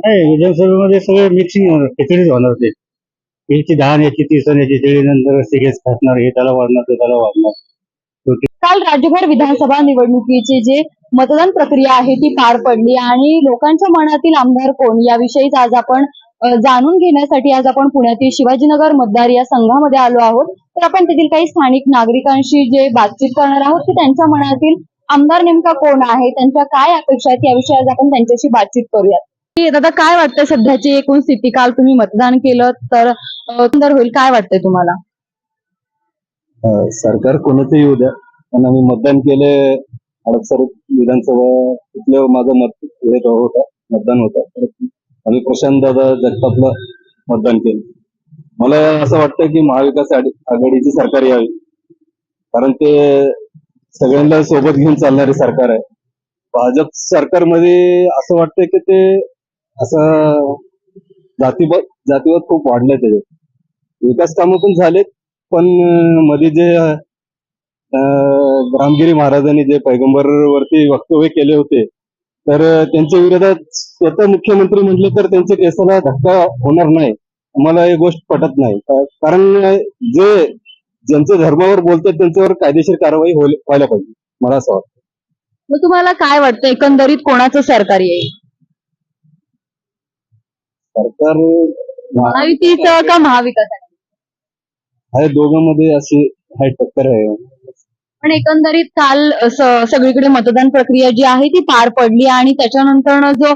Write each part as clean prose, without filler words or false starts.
नाही, विधानसभेमध्ये सगळे मिक्सिंग होणार, खिचडीच होणार ते. याची 10 याची 30 याची 30 नंतर सिगेच खासणार, हे त्याला वाढणार ते त्याला वाढणार. काल राज्यभर विधानसभा निवडणुकीची जे मतदान प्रक्रिया आहे ती पार पडली आणि लोकांच्या मनातील आमदार कोण याविषयीच आज आपण जाणून घेण्यासाठी आज आपण पुण्यातील शिवाजीनगर मतदार या संघामध्ये आलो आहोत. तर आपण तेथील काही स्थानिक नागरिकांशी जे बातचीत करणार आहोत की त्यांच्या मनातील आमदार नेमका कोण आहे, त्यांच्या काय अपेक्षा आहेत याविषयी आज आपण त्यांच्याशी बातचीत करूयात. दादा, काय वाटतं सध्याची एकूण स्थिती? काल तुम्ही मतदान केलं तर सुंदर होईल, काय वाटतंय तुम्हाला? सरकार कोणाचं येऊ द्या, पण आम्ही मतदान केले. हडपसर विधानसभा तिथलं माझं मतदान होतं. आम्ही प्रशांत दादा जगतापला मतदान केलं. मला असं वाटतं की महाविकास आघाडीची सरकार यावी, कारण ते सगळ्यांना सोबत घेऊन चालणारे सरकार आहे. भाजप सरकारमध्ये असं वाटतंय की ते असं जातीवाद खूप वाढलाय. त्याच्यात विकास कामं पण झालेत, पण मध्ये जे रामगिरी महाराजांनी जे पैगंबर वरती वक्तव्य केले होते, तर त्यांच्या विरोधात स्वतः मुख्यमंत्री म्हटले तर त्यांच्या केसाला धक्का होणार नाही. मला ही गोष्ट पटत नाही, कारण ज्यांच्या धर्मावर बोलतात त्यांच्यावर कायदेशीर कारवाई व्हायला पाहिजे, मला असं वाटतं. मग तुम्हाला काय वाटतं एकंदरीत कोणाचं सरकार येईल? सरकार महायुतीचं का महाविकास आघाडी? आहे, दोघांमध्ये अशी हाय टक्कर आहे. पण एकंदरीत काल सगळीकडे मतदान प्रक्रिया जी आहे ती पार पडली आणि त्याच्यानंतर जो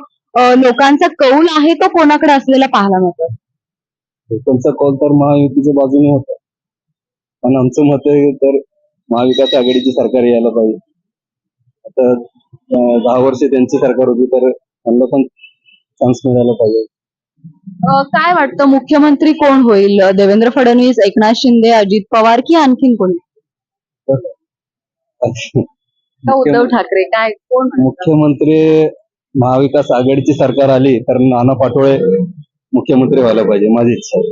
लोकांचा कौल आहे तो कोणाकडे असलेला पाहायला मिळतो? त्यांचा कौल तर महायुतीच्या बाजूने होता, पण आमचं मत आहे तर महाविकास आघाडीची सरकार यायला पाहिजे. आता 10 वर्ष त्यांची सरकार होती, तर त्यांना पण चान्स मिळायला पाहिजे. काय वाटतं मुख्यमंत्री कोण होईल? देवेंद्र फडणवीस, एकनाथ शिंदे, अजित पवार की आणखीन कोणी? का उद्धव ठाकरे? काय कोण? मुख्यमंत्री महाविकास आघाडीची सरकार आली तर नाना पाटोळे मुख्यमंत्री व्हायला पाहिजे, माझी इच्छा आहे.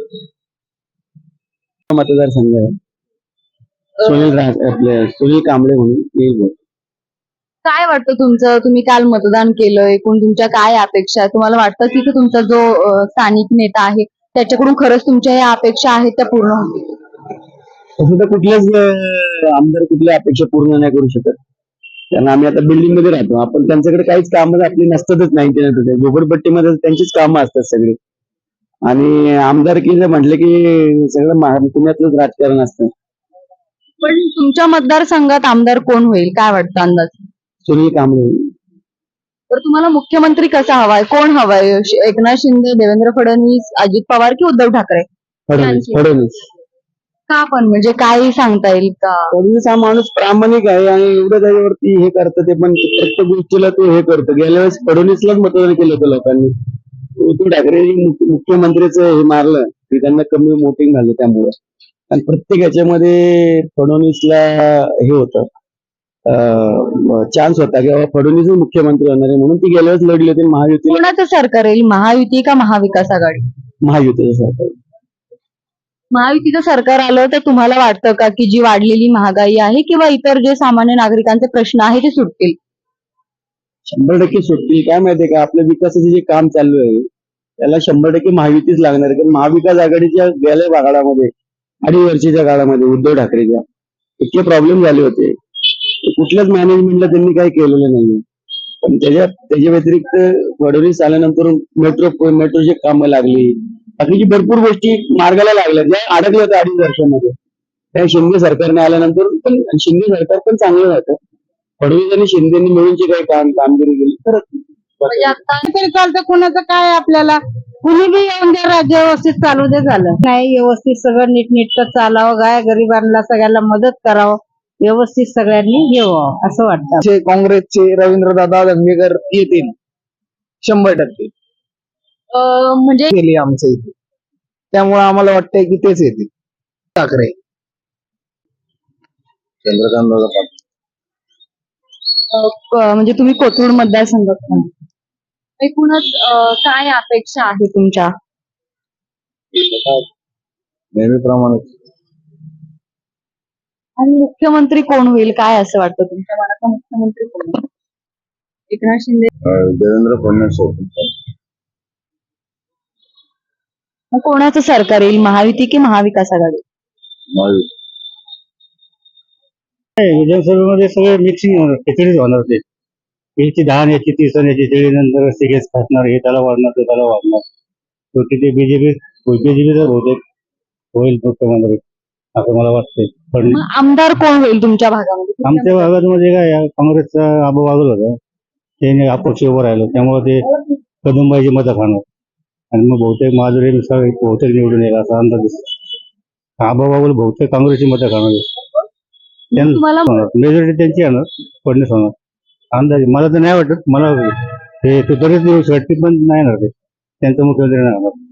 मतदारसंघ आहे, सुनील कांबळे म्हणून. काय वाटतं तुमचं? तुम्ही काल मतदान केलं, एकूण तुमच्या काय अपेक्षा आहे? तुम्हाला वाटतं की तुमचा जो स्थानिक नेता आहे त्याच्याकडून खरंच तुमच्या या अपेक्षा आहेत त्या पूर्ण होतील? तसं तर कुठल्याच आमदार कुठल्या अपेक्षा पूर्ण नाही करू शकत, कारण आम्ही आता बिल्डिंग मध्ये राहतो. आपण त्यांच्याकडे काहीच कामं आपली नसतातच. 99% झोपडपट्टीमध्ये त्यांचीच कामं असतात सगळी. आणि आमदारकीचं म्हटलं की सगळं पुण्यातलंच राजकारण असतं. पण तुमच्या मतदारसंघात आमदार कोण होईल? काय वाटतं अंदाज? सुनील कांबळे. तर तुम्हाला मुख्यमंत्री कसा हवाय? कोण हवाय? एकनाथ शिंदे, देवेंद्र फडणवीस, अजित पवार की उद्धव ठाकरे? फडणवीस. का पण, म्हणजे काही सांगता येईल का? फडणवीस हा माणूस प्रामाणिक आहे आणि एवढं त्याच्यावरती हे करतं, ते पण प्रत्येक गोष्टीला तो हे करतो. गेल्या वेळेस फडणवीसलाच मतदान केलं होतं लोकांनी. उद्धव ठाकरे मुख्यमंत्रीचं हे मारलं की त्यांना कमी वोटिंग झालं त्यामुळे. आणि प्रत्येक ह्याच्यामध्ये फडणवीसला हे होतं, चान्स होता की फडणवीस मुख्यमंत्री होणार आहे, म्हणून ती गेल्या वेळेस लढली होती महायुती. कोणाचं सरकार येईल? महायुती का महाविकास आघाडी? महायुतीचं सरकार. महायुतीचं सरकार आलं तर तुम्हाला वाटतं का की जी वाढलेली महागाई आहे किंवा इतर जे सामान्य नागरिकांचे प्रश्न आहे ते सुटतील? 100% सुटतील. काय माहितीये का, आपल्या विकासाचे जे काम चालू आहे त्याला 100% महायुतीच लागणार आहे. कारण महाविकास आघाडीच्या गेल्या काळामध्ये, 2.5 वर्षाच्या काळामध्ये उद्धव ठाकरेच्या इतके प्रॉब्लेम झाले होते, कुठल्याच मॅनेजमेंटला त्यांनी काही केलेलं नाही. पण त्याच्या व्यतिरिक्त फडणवीस आल्यानंतर मेट्रोची कामं लागली, बाकीची भरपूर गोष्टी मार्गाला लागल्या ज्या अडकल्या होत्या 2.5 वर्षामध्ये. त्या शिंदे सरकारने आल्यानंतर पण शिंदे सरकार पण चांगलं होतं. फडणवीस आणि शिंदेनी मिळून जे काही कामगिरी केली तर म्हणजे आता तरी चालतं, कुणाचं काय आपल्याला, कुणी बी येऊन द्या, राज्य व्यवस्थित चालू दे, झालं नाही व्यवस्थित सगळं नीटनेटकं चालावं, गाय गरिबांना सगळ्यांना मदत करावं, व्यवस्थित सगळ्यांनी घेवावं असं वाटतं. काँग्रेसचे रवींद्रदादा धंगेकर येतील 100%. म्हणजे केली आमच्या इथे, त्यामुळे आम्हाला वाटतंय की तेच येतील. ठाकरे. चंद्रकांत दादा पाटील. म्हणजे तुम्ही कोथरूड मतदारसंघात एकूणच काय अपेक्षा आहे तुमच्या? नेहमीप्रमाणे. आणि मुख्यमंत्री कोण होईल? काय असं वाटतं तुमच्या मनाचा मुख्यमंत्री कोण होईल? एकनाथ शिंदे, देवेंद्र फडणवीस. मग कोणाचं सरकार येईल, महायुती की महाविकास आघाडी? विधानसभेमध्ये सगळे मिक्सिंग होणार, खिचडीच होणार ते. याची 10 आणि याची 30 आणि याची 30 नंतर सिगरेट खासणार, हे त्याला वाढणार, ते त्याला वाढणार. शेवटी ते बीजेपीचा बहुतेक होईल मुख्यमंत्री असं मला वाटतंय. पण मग आमदार कोण होईल तुमच्या भागामध्ये? आमच्या भागामध्ये काय आहे, काँग्रेसचा आबा वागल होता, त्याने अपक्ष उभं राहिलं, त्यामुळे ते कदमबाईची मतं खाणार आणि मग बहुतेक माधुरीनुसार बहुतेक निवडून येईल असा अंदाज दिसतो. आबा वागल बहुतेक काँग्रेसची मतं खाणार, तुम्हाला मेजॉरिटी त्यांची येणार, फडणवीस होणार अंदाजे. मला तर नाही वाटत, मला हे तुतारीच निवडू शकते, पण नाही येणार ते, त्यांचा मुख्यमंत्री नाही होणार.